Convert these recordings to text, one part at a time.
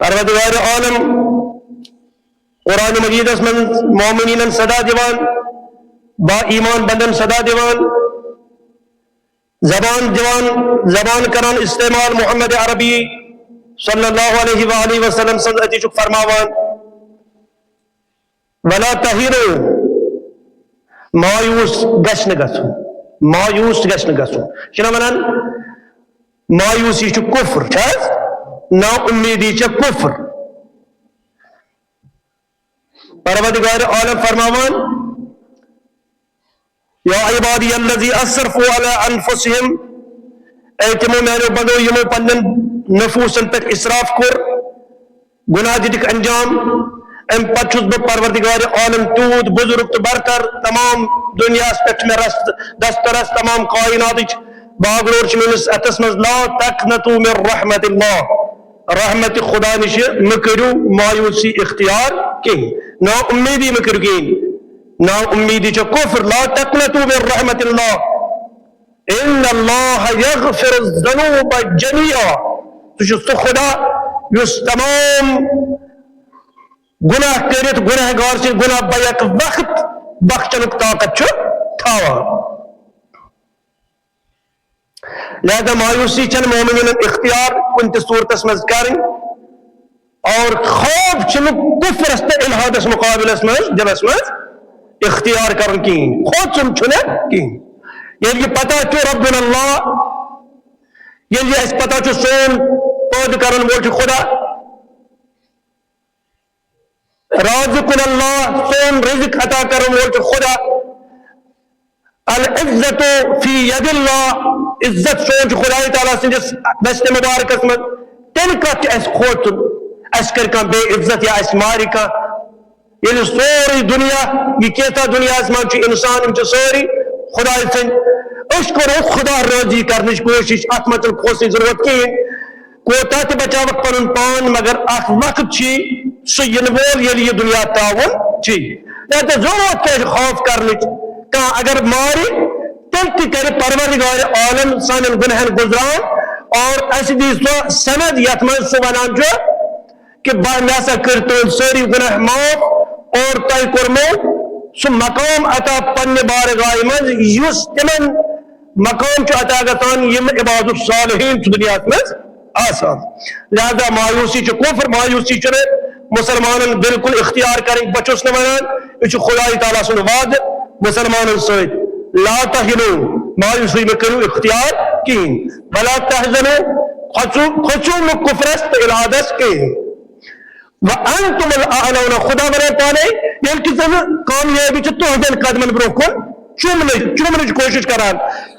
پروردگار عالم قرآن مجید من مومنین صدا دیوان با ایمان بندن صدا دیوان زبان کران استعمال محمد عربی صلی اللہ علیہ وآلہ وسلم صدقی چک فرماوان ولا تہیرو مایوس گشن گسو شنا ونان مایوسی چھ کفر چھاز نا امیدی چھ کفر پروردگار عالم فرماوان یا عبادی الذی اسرفوا علی انفسهم اے تمو میرے بندو یمو پنن نفوسن پر اسراف کر گناہ دتک انجام ام پچھس بہ پروردگار عالم تود بزرگ تو برتر تمام دنیا پہ میں دسترس تمام کائنات باغرور چمنس اتس مز لا تقنطوا من رحمت اللہ رحمت خدا نش مکرو مایوسی اختیار کہیں نا امیدی مکر گین نا امیدی چھ کفر لا تقنطوا من رحمت اللہ ان اللہ یغفر الذنوب جميعا تو خدا یس تمام گناہ کرت گناہ گار سے گناہ بیک وقت بخشنک طاقت چھ تھاوا لہذا مایوسی چن مومنین اختیار کنت صورتس مز کریں اور خوف چن کفر است الہادس مقابل اسمز جب اسمز اختیار کرن کین خود چن چھنے کین یہ پتہ چو ربنا اللہ یہ اس پتہ چو سون پود کرن وول خدا رازقنا اللہ سون رزق عطا کرن وول خدا العزت فی ید اللہ عزت سون خدا تعالیٰ سنجس دست مبارک اسمت تن کت اس خوتن اس کر کان بے عزت یا اس ماری کا یعنی سوری دنیا یہ کیتا دنیا اسمان چی انسان انچ سوری خدا سن اس کرو خدا راضی کرنش کوشش اتمت الخوصی ضرورت کی کوتا تے بچاوک پنن پان مگر اخ وقت چی سین بول یہ دنیا تعاون چی لہذا ضرورت کے خوف کرنش کہاں اگر ماری تلتی کرے پروردگار عالم سانن گنہن گزران اور ایسی دی سند یتمن سبحانان جو کہ ناسا کرتون سوری گناہ معاف اور تائی کرمو سو مقام عطا پن بارگاہ من یس تمن مقام چو عطا گتان یم عباد الصالحین چو دنیا میں آسان لہذا مایوسی چو کفر مایوسی چو مسلمانن بالکل اختیار کریں بچوس نمانان اچھو خدای تعالیٰ سن وعد مسلمانن سوید لا تہنو مایوسی مکرو اختیار کین بلا تحزنو خچو مکفرست الادس کین وَأَنْتُمُ الْأَعْلَوْنَ خدا بنے پانے یہ کسی کامیابی چھو توہدن قدمن بروکن چومنج کوشش کران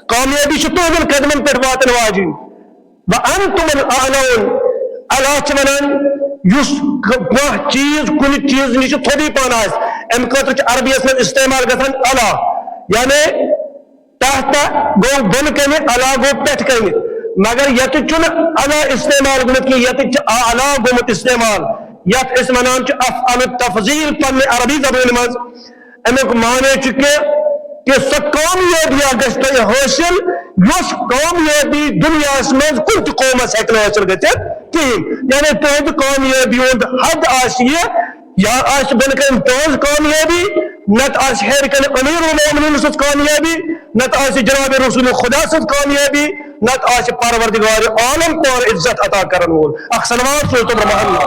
کامیابی چھو توہدن قدمن پر واتن واجین وَأَنْتُمُ الْأَعْلَوْنَ اللہ چمنان یس چیز کن چیز نیچے تھوڑی پانا ہے ام قطر عربی اس میں استعمال گتن اللہ یعنی تحت گو بن کے میں اللہ گو پیٹ کے میں مگر یت چن اللہ استعمال گمت کی یت اللہ گمت استعمال یت اس منان چ افعل التفضیل پن عربی زبان مز امیک مانے چکے کہ سب کامیابی گشت حاصل یس کامیابی دنیا مز کچھ قوم ہیکن حاصل گژھت کہین یعنی تہذ کامیابی ہند حد آسیے یا آس بن کن تہذ کامیابی نت آس ہیر کن امیر المومنین سز کامیابی نت آس جناب رسول خدا سز کامیابی نت آس پروردگار عالم پر عزت عطا کرن وول اخ صلوات سو تو محمد